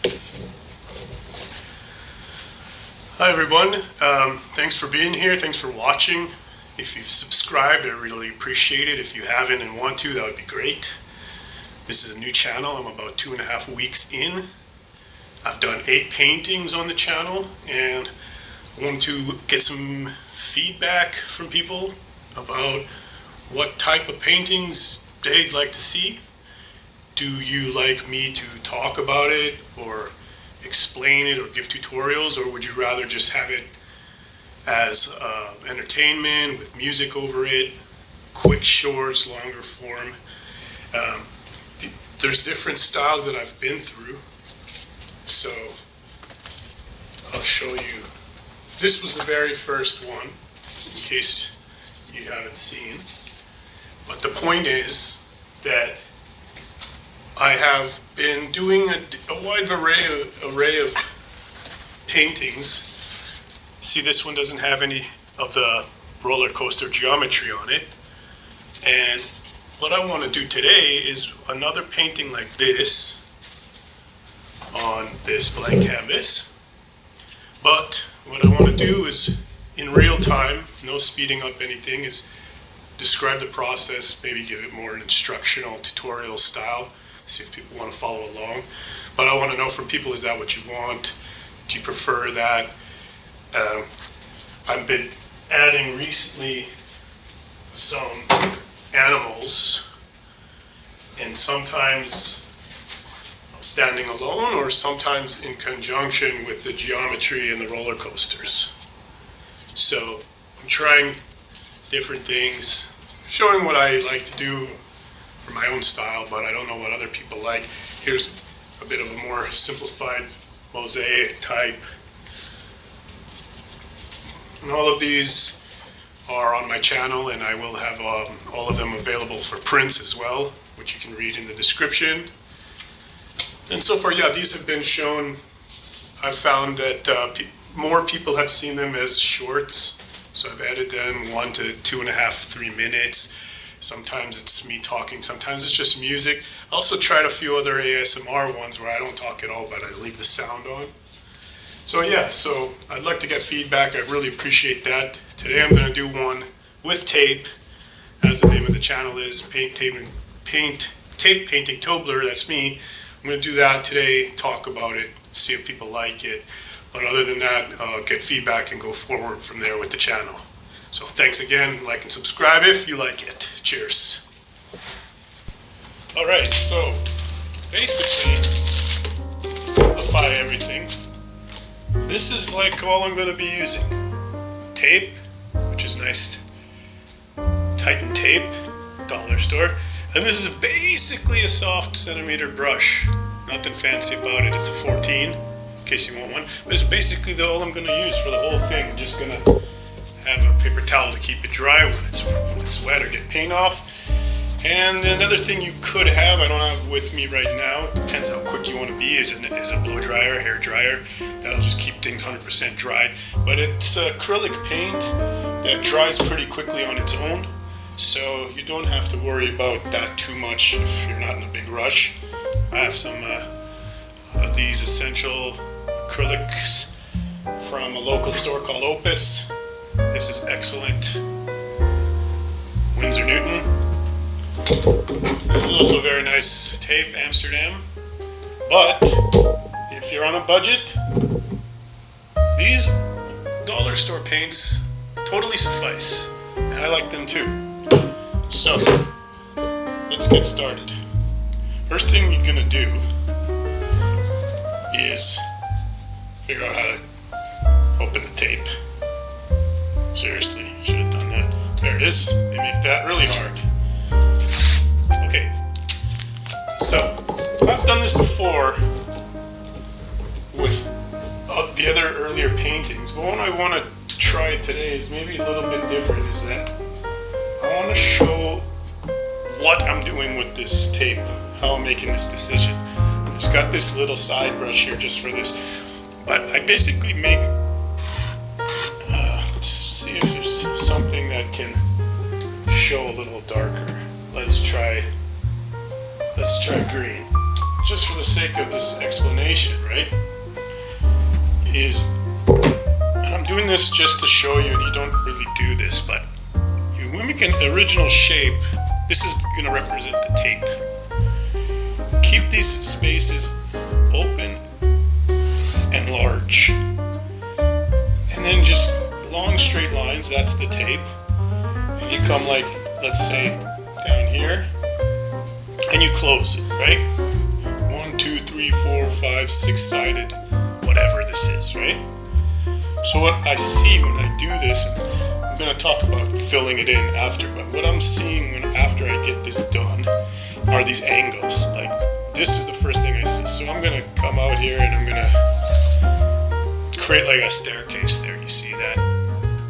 Hi everyone, thanks for being here, thanks for watching. If you've subscribed, I really appreciate it. If you haven't and want to, that would be great. This is a new channel, I'm about 2.5 weeks in. I've done 8 paintings on the channel and I want to get some feedback from people about what type of paintings they'd like to see. Do you like me to talk about it or explain it or give tutorials, or would you rather just have it as entertainment with music over it, quick shorts, longer form? There's different styles that I've been through, so I'll show you. This was the very first one, in case you haven't seen. But the point is that I have been doing a wide array of paintings. See, this one doesn't have any of the roller coaster geometry on it. And what I want to do today is another painting like this on this blank canvas. But what I want to do is, in real time, no speeding up anything, is describe the process, maybe give it more an instructional tutorial style. See if people want to follow along. But I want to know from people, is that what you want? Do you prefer that? I've been adding recently some animals, and sometimes standing alone or sometimes in conjunction with the geometry and the roller coasters. So I'm trying different things, showing what I like to do for my own style, but I don't know what other people like. Here's a bit of a more simplified mosaic type. And all of these are on my channel, and I will have all of them available for prints as well, which you can read in the description. And so far, yeah, these have been shown. I've found that more people have seen them as shorts, so I've added them 1 to 2.5, 3 minutes. Sometimes it's me talking, sometimes it's just music. I also tried a few other ASMR ones where I don't talk at all, but I leave the sound on. So yeah, so I'd like to get feedback. I really appreciate that. Today I'm going to do one with tape, as the name of the channel is, Tape Painting Tobler, that's me. I'm going to do that today, talk about it, see if people like it. But other than that, get feedback and go forward from there with the channel. So thanks again, like and subscribe if you like it. Cheers. Alright, so basically, simplify everything. This is like all I'm going to be using. Tape, which is nice Titan tape, dollar store. And this is basically a soft centimeter brush. Nothing fancy about it. It's a 14, in case you want one. But it's basically all I'm going to use for the whole thing. I'm just going to have a paper towel to keep it dry when it's wet, or get paint off. And another thing you could have, I don't have it with me right now, depends how quick you want to be, is a blow dryer, hair dryer. That'll just keep things 100% dry. But it's acrylic paint that dries pretty quickly on its own, so you don't have to worry about that too much if you're not in a big rush. I have some of these essential acrylics from a local store called Opus. This is excellent. Winsor Newton. This is also very nice tape, Amsterdam. But if you're on a budget, these dollar store paints totally suffice. And I like them too. So, let's get started. First thing you're gonna do is figure out how to open the tape. Seriously, should have done that. There it is. They make that really hard. Okay, so I've done this before with the other earlier paintings, but what I want to try today is maybe a little bit different. Is that I want to show what I'm doing with this tape, how I'm making this decision. I've just got this little side brush here just for this, but I basically make let's see if there's something that can show a little darker. Let's try green. just for the sake of this explanation, right, is, and I'm doing this just to show you don't really do this, but you mimic an original shape. This is going to represent the tape. Keep these spaces open and large. And then just long straight lines, that's the tape. And you come like, let's say, down here, and you close it, right? 1, 2, 3, 4, 5, 6-sided, whatever this is, right? So what I see when I do this, I'm going to talk about filling it in after, but what I'm seeing after I get this done are these angles. Like, this is the first thing I see. So I'm going to come out here and I'm going to create like a staircase there. You see that?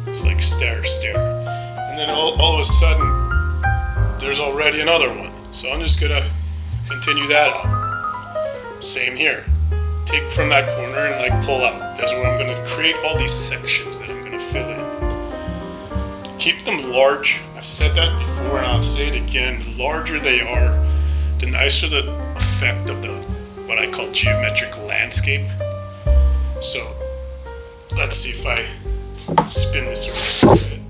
It's like stair. And then all of a sudden, there's already another one. So I'm just going to continue that out. Same here. Take from that corner and like pull out. That's where I'm going to create all these sections that I'm going to fill in. Keep them large. I've said that before and I'll say it again. The larger they are, the nicer the effect of the what I call geometric landscape. So let's see if I spin this around a bit.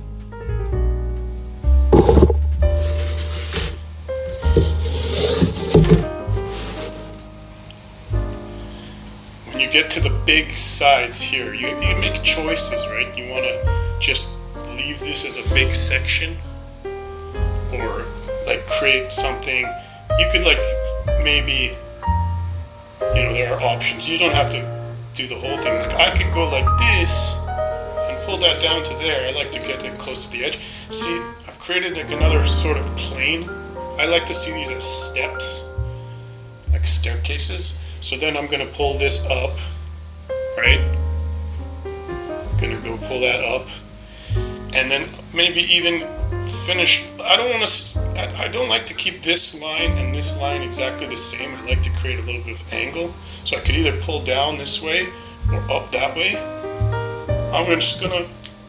When you get to the big sides here, you make choices, right? You want to just leave this as a big section, or like create something. You could like maybe, there are options. You don't have to do the whole thing. Like I could go like this and pull that down to there. I like to get it close to the edge. See, I've created like another sort of plane. I like to see these as steps, like staircases. So then I'm gonna pull this up, right? I'm gonna go pull that up, and then maybe even finish. I don't like to keep this line and this line exactly the same. I like to create a little bit of angle. So I could either pull down this way or up that way. I'm just gonna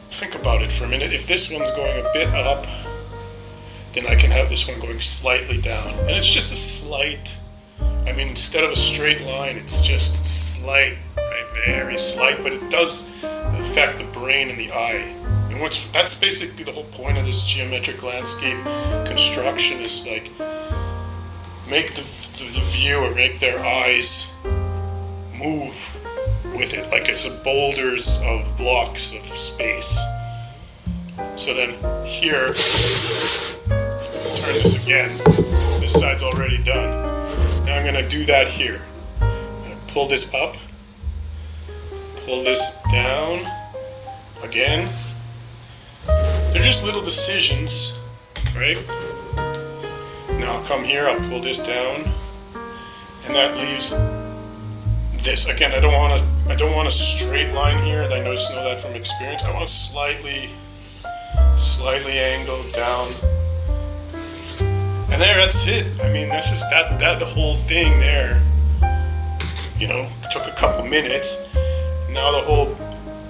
think about it for a minute. If this one's going a bit up, then I can have this one going slightly down. And it's just a slight, instead of a straight line, it's just slight, right? Very slight, but it does affect the brain and the eye. And that's basically the whole point of this geometric landscape construction, is like make the viewer, make their eyes move with it, like it's boulders of blocks of space. So then here, turn this again. This side's already done. Now I'm going to do that here. I'm going to pull this up, pull this down again. They're just little decisions, right? Now I'll come here, I'll pull this down, and that leaves this. Again, I don't want a straight line here. I just know that from experience. I want slightly angled down. And there, that's it. This is that the whole thing there. It took a couple minutes. Now the whole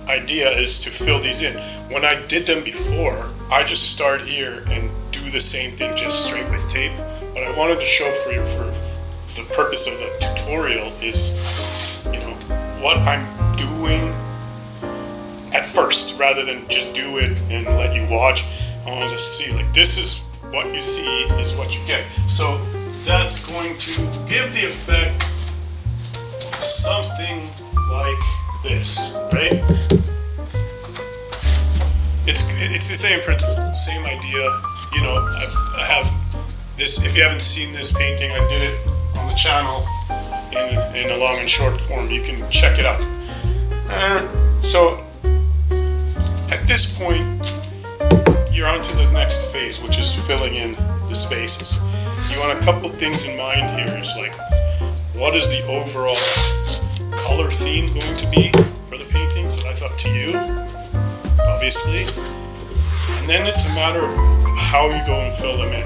idea is to fill these in. When I did them before, I just start here and do the same thing just straight with tape. But I wanted to show for the purpose of the tutorial is, what I'm doing at first, rather than just do it and let you watch. I want to see, like, this is what you see is what you get. So that's going to give the effect of something like this, right? It's the same principle, same idea. I have this. If you haven't seen this painting, I did it on the channel in a long and short form. You can check it out. So at this point, you're on to the next phase, which is filling in the spaces. You want a couple things in mind here. It's like, what is the overall color theme going to be for the painting? So that's up to you, obviously. And then it's a matter of how you go and fill them in.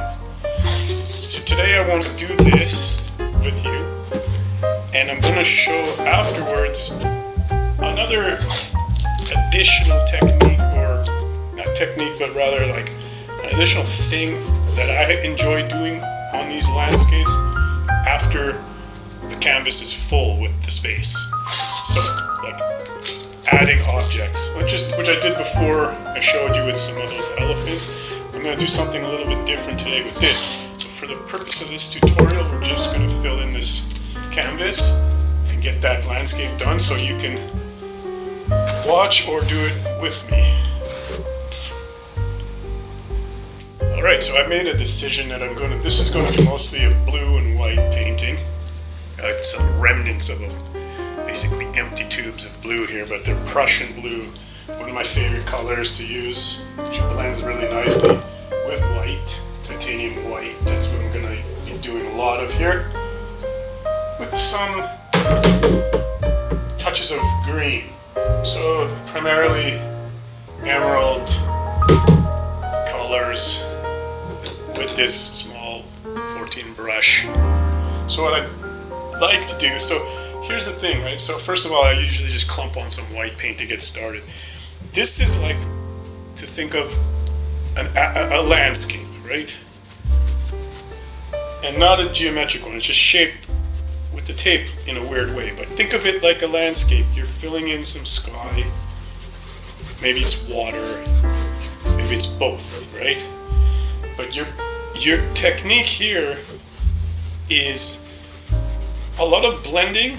So today I want to do this with you, and I'm going to show afterwards another additional technique, or not technique, but rather like an additional thing that I enjoy doing on these landscapes after the canvas is full with the space. So like adding objects, which I did before. I showed you with some of those elephants. I'm going to do something a little bit different today with this. So for the purpose of this tutorial, we're just going to fill in this canvas and get that landscape done so you can watch or do it with me. Alright, so I made a decision that this is going to be mostly a blue and white painting. I like some remnants of basically empty tubes of blue here, but they're Prussian blue, one of my favorite colors to use, which blends really nicely with white, titanium white. That's what I'm going to be doing a lot of here, with some touches of green. So primarily emerald colors with this small 14 brush. So what I like to do, so here's the thing, right? So first of all, I usually just clump on some white paint to get started. This is like to think of a landscape, right? And not a geometric one. It's just shaped with the tape in a weird way. But think of it like a landscape. You're filling in some sky. Maybe it's water. Maybe it's both, right? But your technique here is a lot of blending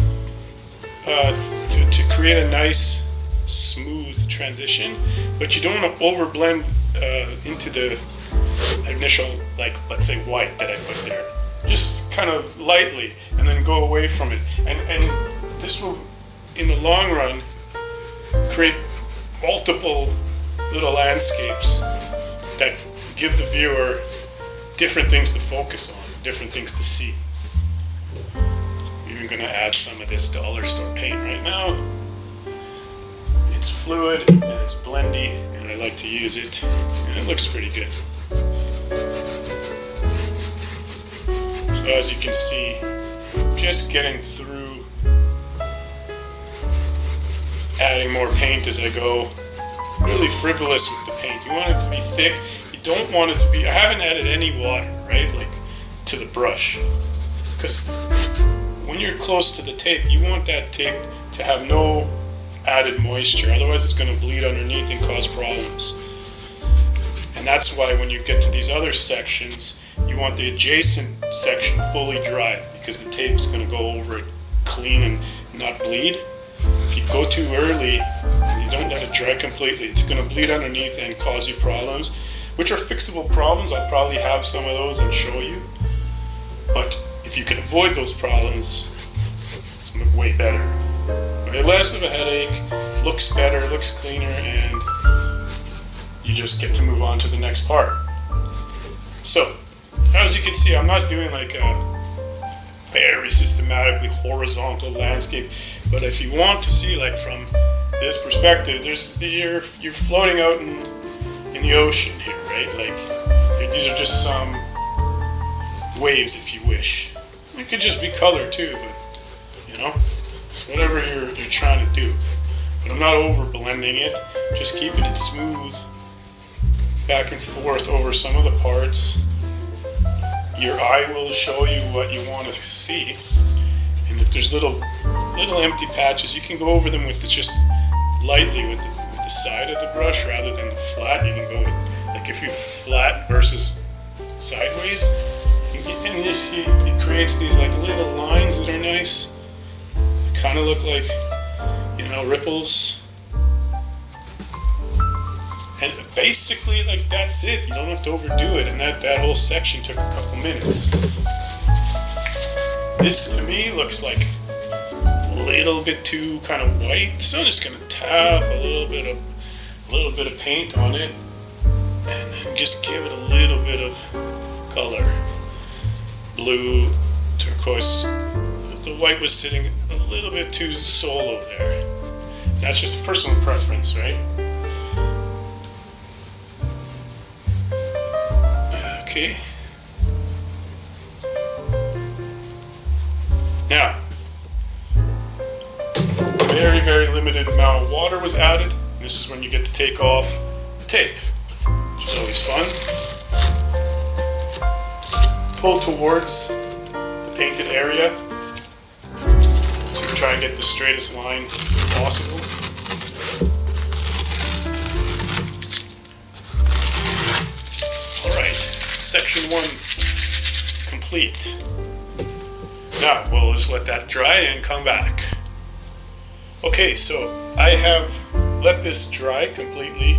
to create a nice smooth transition, but you don't want to over blend into the initial, like, let's say white that I put there. Just kind of lightly and then go away from it, and this will in the long run create multiple little landscapes that give the viewer different things to focus on, different things to see. Even going to add some of this dollar store paint right now. It's fluid and it's blendy, and I like to use it, and it looks pretty good. So as you can see, just getting through, adding more paint as I go. Really frivolous with the paint. You want it to be thick. You don't want it to be, I haven't added any water, right, like to the brush, because when you're close to the tape, you want that tape to have no added moisture, otherwise it's going to bleed underneath and cause problems. And that's why when you get to these other sections, you want the adjacent section fully dry, because the tape's going to go over it clean and not bleed. If you go too early and you don't let it dry completely, it's going to bleed underneath and cause you problems, which are fixable problems. I'll probably have some of those and show you. But if you can avoid those problems, it's way better. Way less of a headache, looks better, looks cleaner, and you just get to move on to the next part. So, as you can see, I'm not doing like a very systematically horizontal landscape, but if you want to see like from this perspective, you're floating out in the ocean here, right? Like these are just some waves, if you wish. It could just be color too, but you know, it's whatever you're trying to do. But I'm not over blending it, just keeping it smooth, back and forth over some of the parts. Your eye will show you what you want to see, and if there's little empty patches, you can go over them with just lightly with the side of the brush rather than the flat. You can go with, like, if you flat versus sideways, and you see it creates these like little lines that are nice. They kind of look like, you know, ripples. And basically, like, that's it. You don't have to overdo it. And that whole section took a couple minutes. This to me looks like a little bit too kind of white, so I'm just gonna tap a little bit of paint on it, and then just give it a little bit of color. Blue, turquoise. The white was sitting a little bit too solo there. That's just a personal preference, right? Okay. Now, very, very limited amount of water was added. This is when you get to take off the tape, which is always fun. Pull towards the painted area try and get the straightest line possible. Alright, section 1 complete. Now we'll just let that dry and come back. Okay, so I have let this dry completely.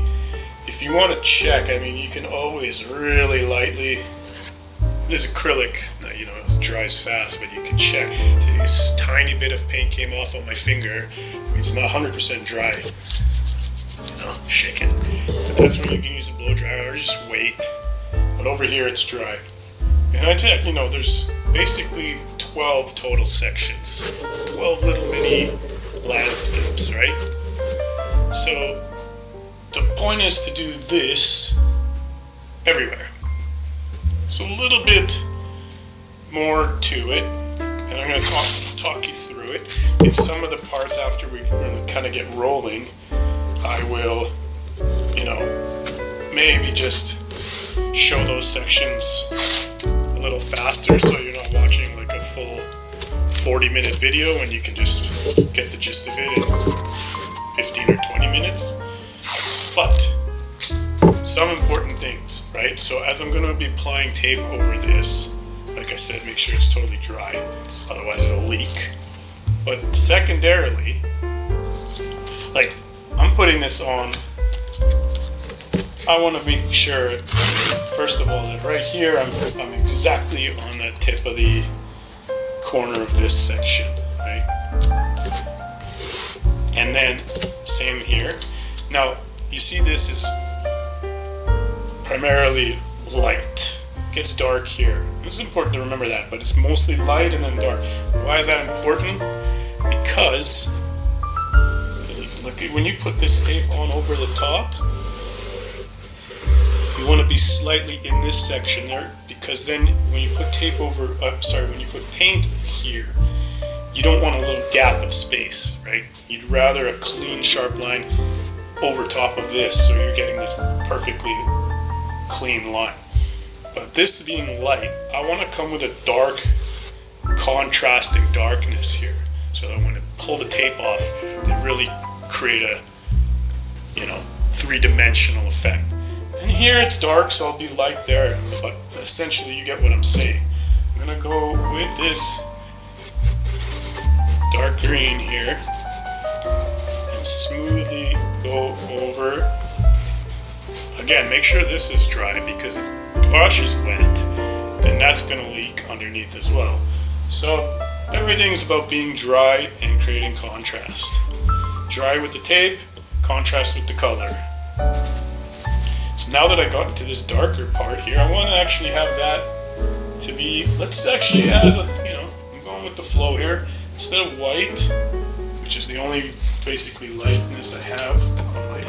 If you want to check, I mean, you can always really lightly. This acrylic, you know, it dries fast, but you can check. See, this tiny bit of paint came off on my finger. I mean, it's not 100% dry. You know, shake it. But that's when you can use a blow dryer or just wait. But over here, it's dry. And I tell you know, there's basically 12 total sections, 12 little mini landscapes, right? So the point is to do this everywhere. It's a little bit more to it, and I'm going to talk you through it. In some of the parts after we really kind of get rolling, I will, you know, maybe just show those sections a little faster so you're not watching like a full 40-minute video and you can just get the gist of it in 15 or 20 minutes. But some important things, right? So as I'm going to be applying tape over this, like I said, make sure it's totally dry, otherwise it'll leak. But secondarily, like I'm putting this on, I want to make sure, first of all, that right here I'm exactly on the tip of the corner of this section, right? And then same here. Now you see this is primarily light. It gets dark here. It's important to remember that, but it's mostly light and then dark. Why is that important? Because look, when you put this tape on over the top, you want to be slightly in this section there, because then when you put tape over, when you put paint here, you don't want a little gap of space, right? You'd rather a clean, sharp line over top of this, so you're getting this perfectly clean line. But this being light, I want to come with a dark, contrasting darkness here, so that when I pull the tape off, they really create a, you know, three-dimensional effect. And here it's dark, so I'll be light there, but essentially you get what I'm saying. I'm gonna go with this dark green here and smoothly go over. Again, make sure this is dry, because if the brush is wet, then that's gonna leak underneath as well. So everything's about being dry and creating contrast. Dry with the tape, contrast with the color. So now that I got into this darker part here, I want to actually have that to be, let's actually add, you know, I'm going with the flow here. Instead of white, which is the only basically lightness I have on my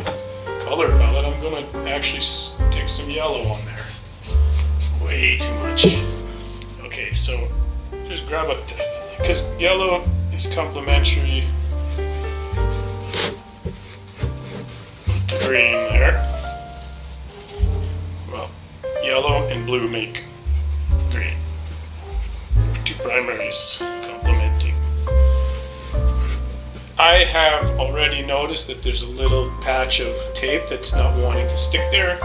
color palette, I'm going to actually stick some yellow on there. Way too much. Okay, so just grab because yellow is complementary with the green there. Yellow and blue make green. Two primaries complementing. I have already noticed that there's a little patch of tape that's not wanting to stick there.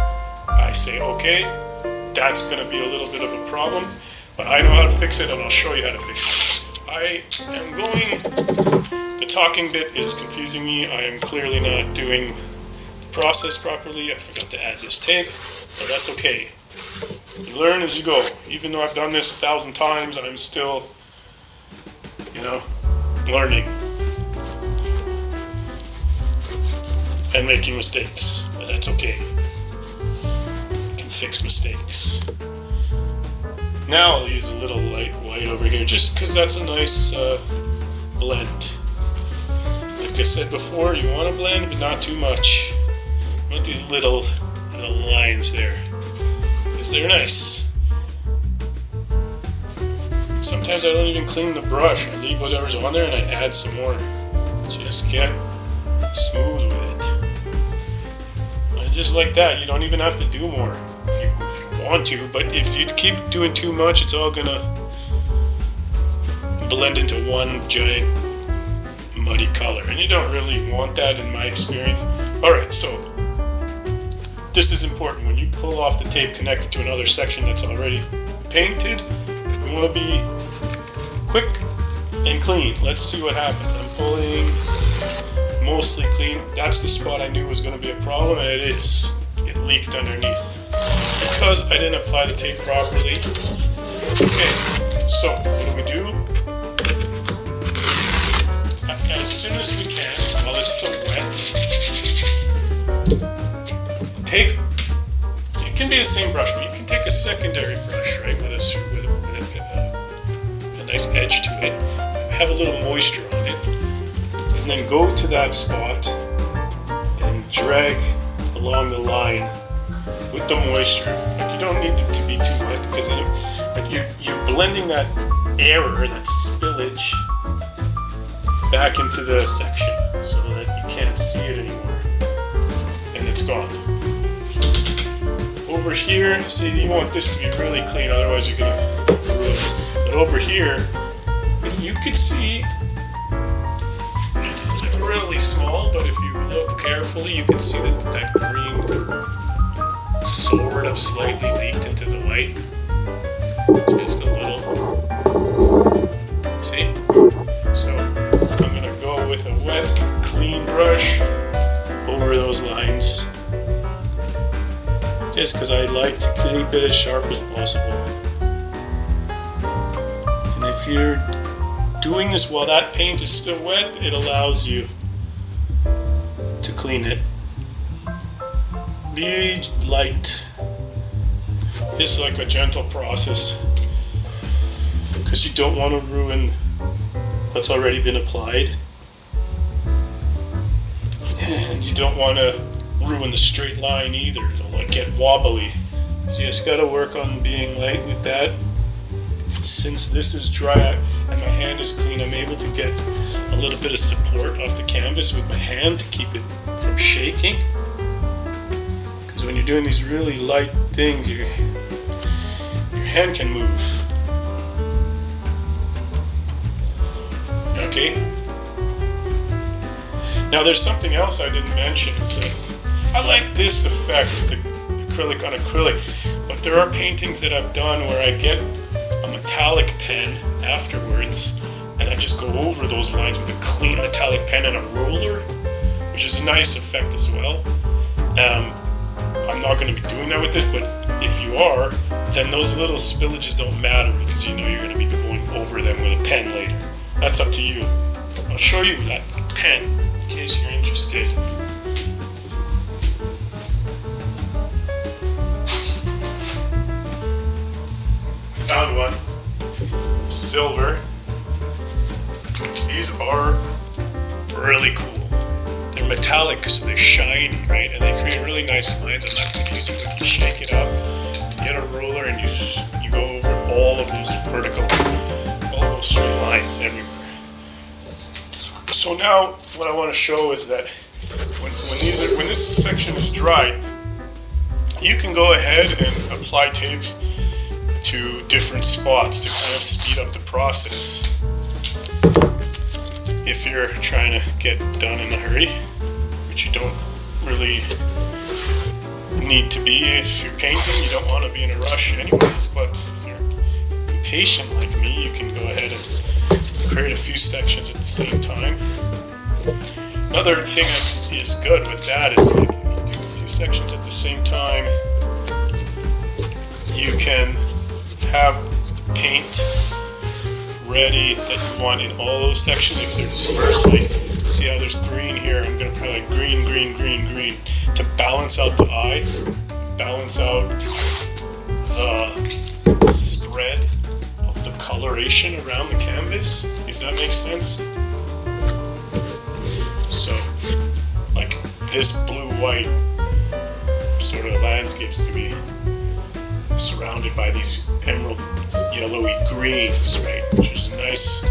I say, okay, that's going to be a little bit of a problem, but I know how to fix it, and I'll show you how to fix it. I am going, the talking bit is confusing me. I am clearly not doing the process properly. I forgot to add this tape, but that's okay. You learn as you go. Even though I've done this 1,000 times, I'm still, you know, learning and making mistakes, but that's okay. I can fix mistakes. Now I'll use a little light white over here, just because that's a nice blend. Like I said before, you want to blend, but not too much. You want these little lines there, because they're nice. Sometimes I don't even clean the brush. I leave whatever's on there and I add some more. Just get smooth with it. And just like that, you don't even have to do more if you want to, but if you keep doing too much, it's all gonna blend into one giant muddy color, and you don't really want that in my experience. Alright, so this is important. When you pull off the tape connected to another section that's already painted, we want to be quick and clean. Let's see what happens. I'm pulling mostly clean. That's the spot I knew was going to be a problem, and it is. It leaked underneath because I didn't apply the tape properly. Okay, so what do? As soon as we can, while it's still wet, take, it can be the same brush, but you can take a secondary brush, right, with a nice edge to it, have a little moisture on it, and then go to that spot and drag along the line with the moisture. Like, you don't need it to be too wet, because you're blending that error, that spillage, back into the section so that you can't see it anymore, and it's gone. Over here, see, you want this to be really clean, otherwise you're gonna ruin this. But over here, if you could see, it's like really small, but if you look carefully, you can see that that green sort of slightly leaked into the white. Just a little. See? So I'm gonna go with a wet, clean brush over those lines, just because I like to keep it as sharp as possible. And if you're doing this while that paint is still wet, it allows you to clean it. Be light. It's like a gentle process, because you don't want to ruin what's already been applied, and you don't want to ruin the straight line either. It'll like get wobbly. So you just got to work on being light with that. Since this is dry and my hand is clean, I'm able to get a little bit of support off the canvas with my hand to keep it from shaking. Because when you're doing these really light things, your hand can move. Okay. Now there's something else I didn't mention. Is that I like this effect, the acrylic on acrylic, but there are paintings that I've done where I get a metallic pen afterwards, and I just go over those lines with a clean metallic pen and a roller, which is a nice effect as well. I'm not going to be doing that with this, but if you are, then those little spillages don't matter, because you know you're going to be going over them with a pen later. That's up to you. I'll show you that pen in case you're interested. Found one. Silver. These are really cool. They're metallic, so they're shiny, right? And they create really nice lines. I'm not going to use it. You shake it up, get a ruler, and you go over all of those vertical, all of those straight lines everywhere. So now, what I want to show is that when this section is dry, you can go ahead and apply tape to different spots to kind of speed up the process. If you're trying to get done in a hurry, which you don't really need to be if you're painting, you don't want to be in a rush anyways, but if you're impatient like me, you can go ahead and create a few sections at the same time. Another thing that is good with that is, like, if you do a few sections at the same time, you can have the paint ready that you want in all those sections if they're dispersed. Like, see how there's green here? I'm going to put like green, green, green, green to balance out the eye, balance out the spread of the coloration around the canvas, if that makes sense. So, like this blue-white sort of landscape is going to be surrounded by these emerald yellowy greens, right? Which is a nice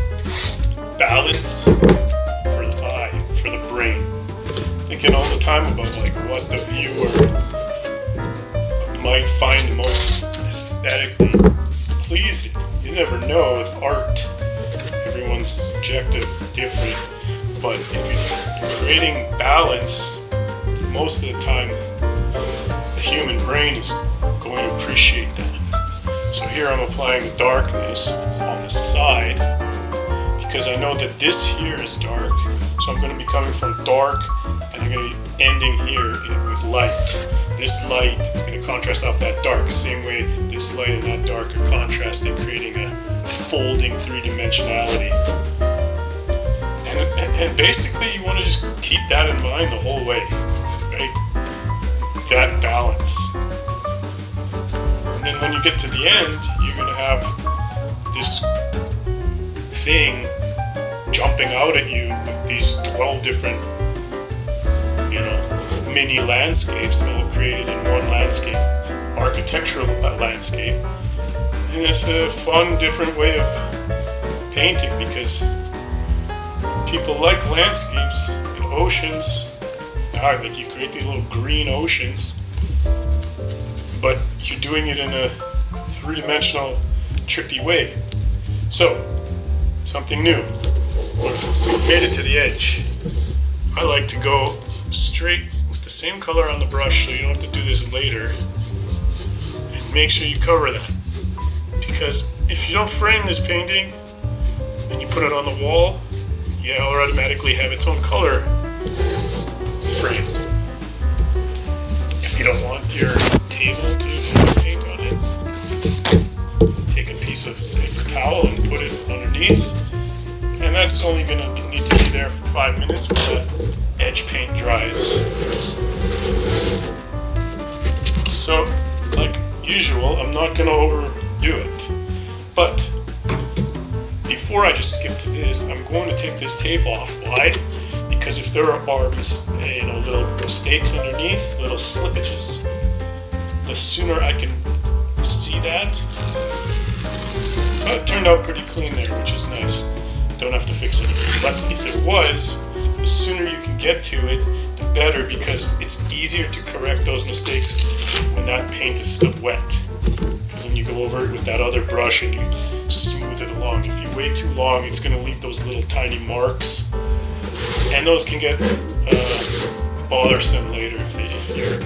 balance for the eye, for the brain. Thinking all the time about like what the viewer might find the most aesthetically pleasing. You never know with art. Everyone's subjective, different. But if you're creating balance, most of the time the human brain is going to appreciate that. So here I'm applying the darkness on the side because I know that this here is dark, so I'm going to be coming from dark and I'm going to be ending here with light. This light is going to contrast off that dark, same way this light and that dark are contrasting, creating a folding three-dimensionality. And basically you want to just keep that in mind the whole way, right? That balance. And then when you get to the end, you're going to have this thing jumping out at you with these 12 different, mini landscapes that all created in one landscape, architectural landscape. And it's a fun, different way of painting because people like landscapes and oceans. Like you create these little green oceans, but you're doing it in a three-dimensional, trippy way. So, something new. We've made it to the edge. I like to go straight with the same color on the brush so you don't have to do this later. And make sure you cover that. Because if you don't frame this painting and you put it on the wall, it'll automatically have its own color frame. If you don't want your table to have paint on it, take a piece of paper towel and put it underneath. And that's only going to need to be there for 5 minutes while that edge paint dries. So, like usual, I'm not going to overdo it. But before I just skip to this, I'm going to take this tape off. Why? Because if there are little mistakes underneath, little slippages, the sooner I can see that. It turned out pretty clean there, which is nice. Don't have to fix it. But if there was, the sooner you can get to it, the better, because it's easier to correct those mistakes when that paint is still wet. Because then you go over it with that other brush and you smooth it along. If you wait too long, it's going to leave those little tiny marks. And those can get bothersome later if you're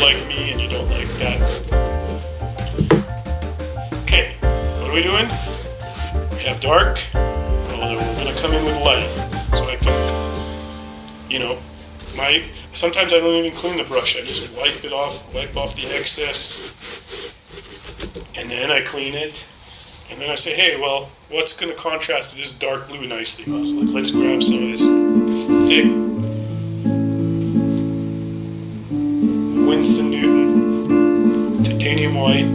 like me and you don't like that. Okay, what are we doing? We have dark. Well, then we're going to come in with light. So I can, sometimes I don't even clean the brush. I just wipe off the excess. And then I clean it. And then I say, hey, well, what's going to contrast with this dark blue nicely? I was like, let's grab some of this thick Winston Newton titanium white,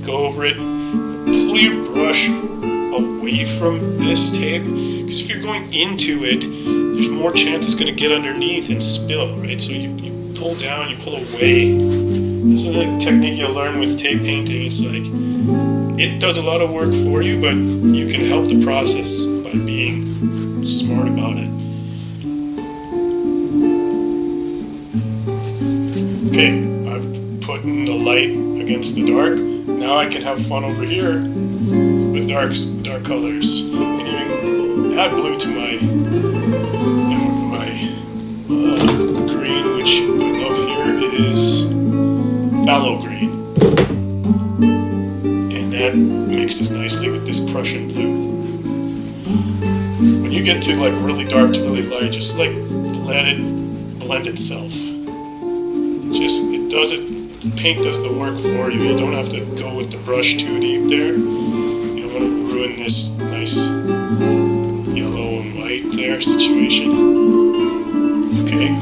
go over it, pull your brush away from this tape, because if you're going into it, there's more chance it's going to get underneath and spill, right? So you pull down, you pull away. This is a technique you'll learn with tape painting. It's like, it does a lot of work for you, but you can help the process by being smart about it. Okay, I've put in the light against the dark. Now I can have fun over here with dark colors. And even add blue to my green, which I love here is phthalo green. That mixes nicely with this Prussian blue. When you get to like really dark to really light, just like let it blend itself. The paint does the work for you. You don't have to go with the brush too deep there. You don't want to ruin this nice yellow and white there situation. Okay.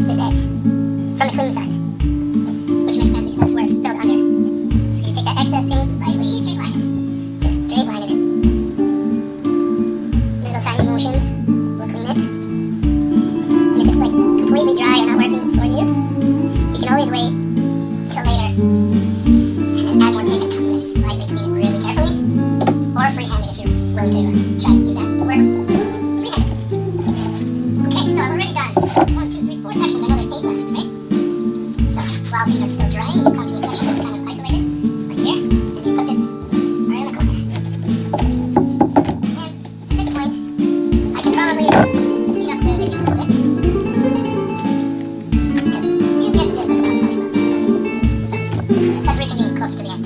this edge from the clean side, which makes sense because that's where it's built under. So you take that excess paint, lightly straight line it. Just straight line it. Little tiny motions will clean it. And if it's like completely dry or not working for you, you can always wait till later and then add more tape and come in and slightly clean it really carefully. Or freehand it if you're willing to try to do that work. Freehand. Okay, so I've already done 1, 2, 3, 4 sections. I know there's 8 left, right? So while things are still drying, you come to a section that's kind of isolated, like here, and you put this right in the corner. And at this point, I can probably speed up the video a little bit, because you get the gist of what I'm talking about. So let's reconvene closer to the end.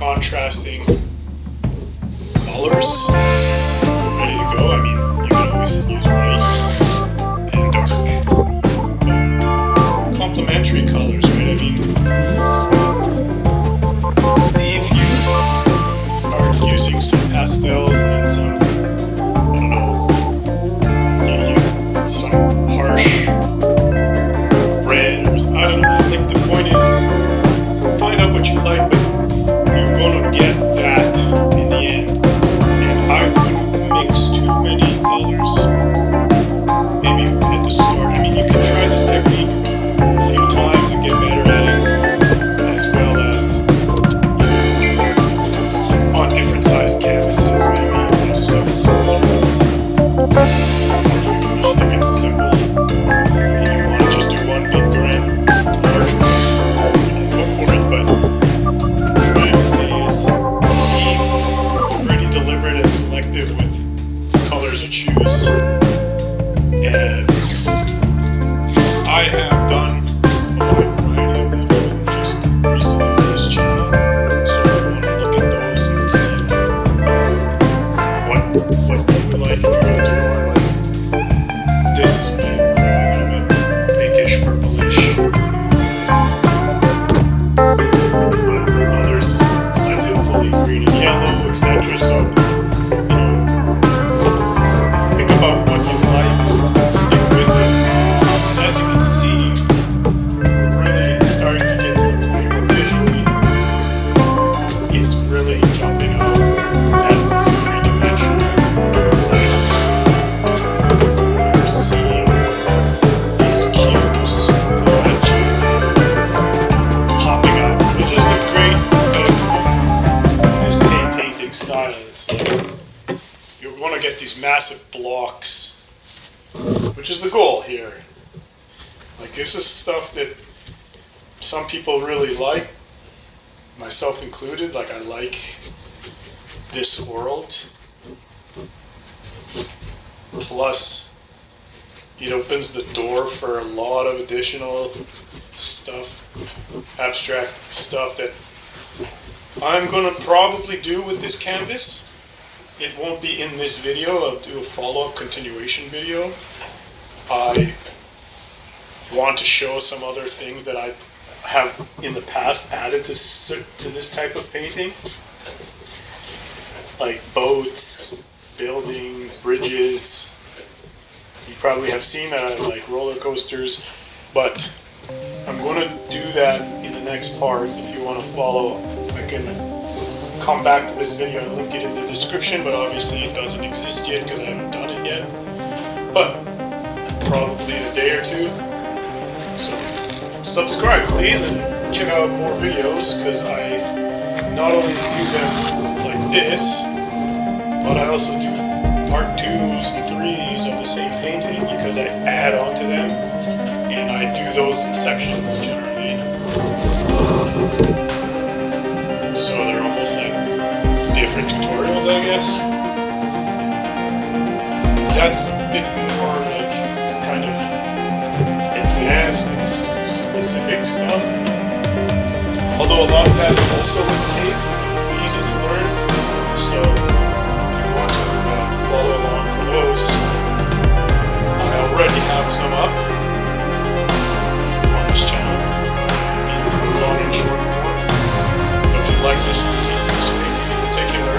Contrasting colors ready to go. I mean, you can always use white and dark, but complementary colors, right? I mean, if you are using some pastels and then some, I don't know, some harsh red, or I don't know. Like, the point is, find out what you like, but you're gonna get that in the end. And I wouldn't mix too many colors. Maybe at the start. I mean, you can try this technique a few times and get better at it, as well as on different sized canvases. Maybe you want to start small, or if you just think it's simple and you want to just do one big grand, larger one, you can go for it. But what I'm trying to say is being pretty deliberate and selective with the colors you choose. And I have done a wide variety of them just recently for this channel. So if you want to look at those and see what you would like if you're going to do one, like this is made with a little bit pinkish, purplish. But others I did fully green and yellow, etc. So think about what you like, stick with it. As you can see, we're really starting to get to the point where visually it's really jumping out as a three-dimensional place. We're seeing these cubes popping out, which is the great effect of this tape painting style. It's like you're going to get these massive blocks, which is the goal here. Like, this is stuff that some people really like, myself included. Like, I like this world. Plus, it opens the door for a lot of additional stuff, abstract stuff that I'm going to probably do with this canvas. It won't be in this video. I'll do a follow-up continuation video. I want to show some other things that I have in the past added to this type of painting, like boats, buildings, bridges. You probably have seen that, like roller coasters, but I'm going to do that in the next part. If you want to follow, I can come back to this video and link it in the description, but obviously it doesn't exist yet because I haven't done it yet, but probably in a day or two. So subscribe please and check out more videos, because I not only do them like this, but I also do part 2s and 3s of the same painting, because I add on to them and I do those in sections generally. So they're almost like different tutorials, I guess. That's a bit more like kind of advanced and specific stuff. Although a lot of that is also with tape, easy to learn. So if you want to follow along for those, I already have some up on this channel in long and short form. But if you like this painting in particular,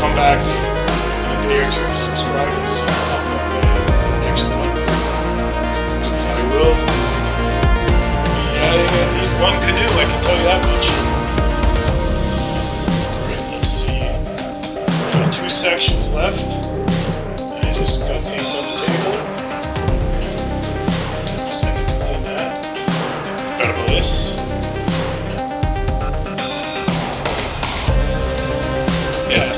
come back in a day or two to subscribe and see the next one. I will be adding at least one canoe, I can tell you that much. Alright, let's see. I got 2 sections left. I just got paint on the table. Took a second to clean that. Forgot about this. Yes.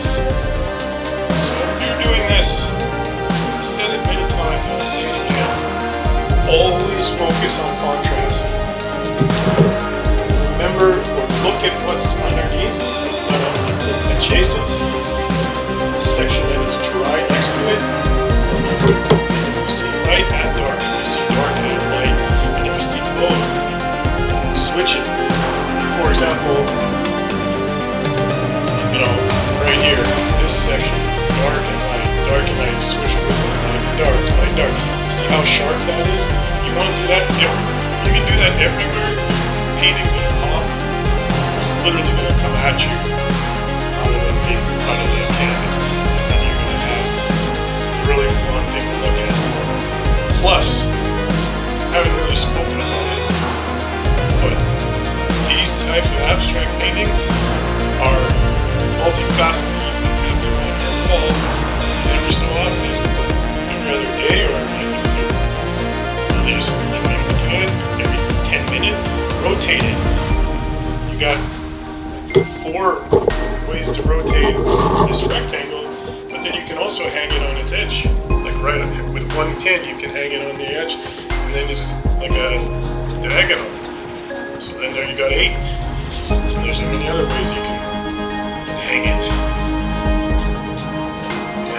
So if you're doing this, I said it many times, I'll say it again. Always focus on contrast. Remember, or look at what's underneath, adjacent. The section that is dry next to it. If you see light, add dark. If you see dark, add light. And if you see both, switch it. For example, right here, this section, dark and light, switch with light and dark. See how sharp that is? You want to do that everywhere. You can do that everywhere. Paintings that pop, it's literally going to come at you out of the paper, out of the canvas, and then you're going to have a really fun thing to look at. Plus, I haven't really spoken about it, but these types of abstract paintings are multifaceted. You can have them on your every so often, every other day, or like if you're really just enjoying the good, every 10 minutes, rotate it. You got 4 ways to rotate this rectangle, but then you can also hang it on its edge. Like right with one pin, you can hang it on the edge, and then it's like a diagonal. So then there you got 8. So there's many other ways you can hang it.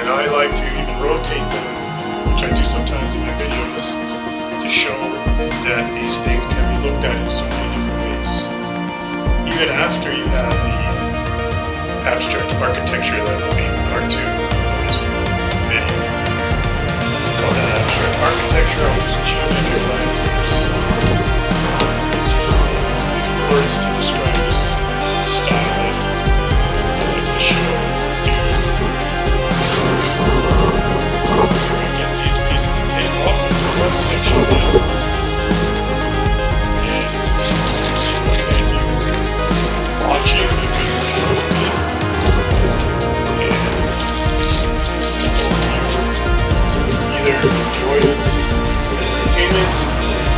And I like to even rotate them, which I do sometimes in my videos, to show that these things can be looked at in so many different ways. Even after you have the abstract architecture, that will be part 2 of this video. Call that abstract architecture, or just geometric landscapes. These words to describe this style that I like to show. Get these pieces of tape off the one section now. And thank you for watching. You can join me. And either enjoyed it for entertainment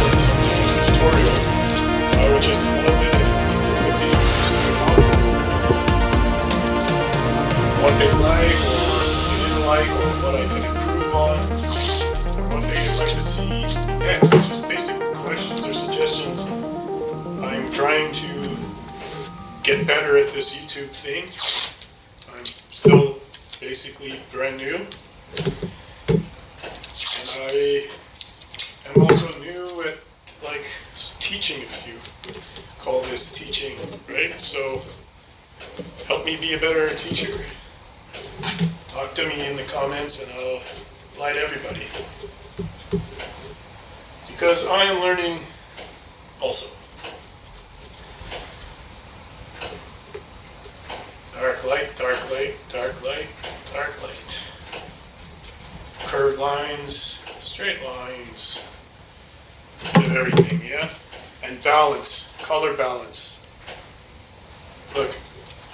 or sometimes a tutorial. I would just love it if people could be interested in comments and tell me what they like or what they didn't like, or what I could improve on, or what they'd like to see next. Just basic questions or suggestions. I'm trying to get better at this YouTube thing. I'm still basically brand new. And I am also new at like teaching, if you call this teaching, right? So help me be a better teacher. Talk to me in the comments and I'll reply to everybody. Because I am learning also. Dark light, dark light, dark light, dark light. Curved lines, straight lines. Bit of everything, yeah? And balance, color balance. Look,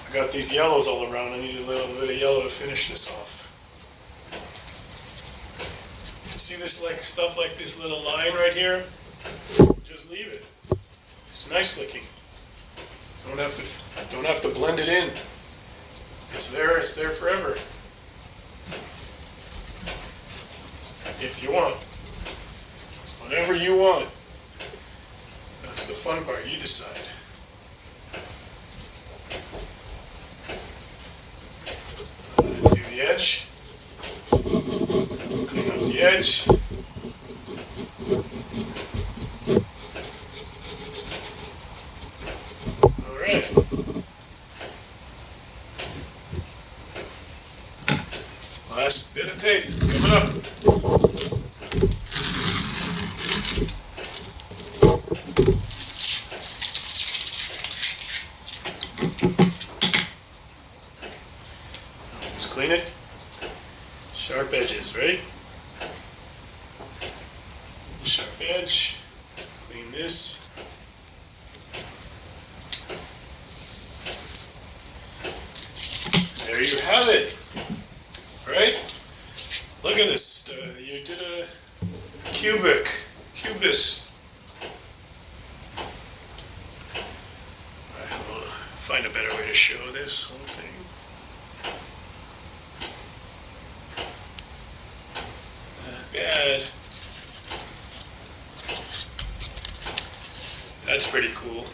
I got these yellows all around. I need a little bit of yellow to finish this off. See this like stuff like this little line right here? Just leave it. It's nice looking. Don't have to blend it in. It's there forever. If you want. Whatever you want. That's the fun part, you decide. Do the edge. Clean up the edge. Alright. Last bit of tape coming up. Let's clean it. Sharp edges, right? Sharp edge. Clean this. There you have it. Right? Look at this. You did a cubist. I will find a better way to show this whole thing. Not bad. That's pretty cool.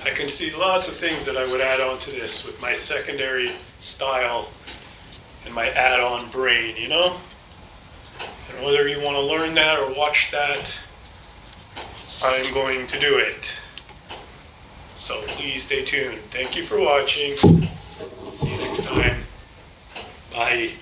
I can see lots of things that I would add on to this with my secondary style and my add-on brain, you know? And whether you want to learn that or watch that, I'm going to do it. So please stay tuned. Thank you for watching. See you next time. Bye.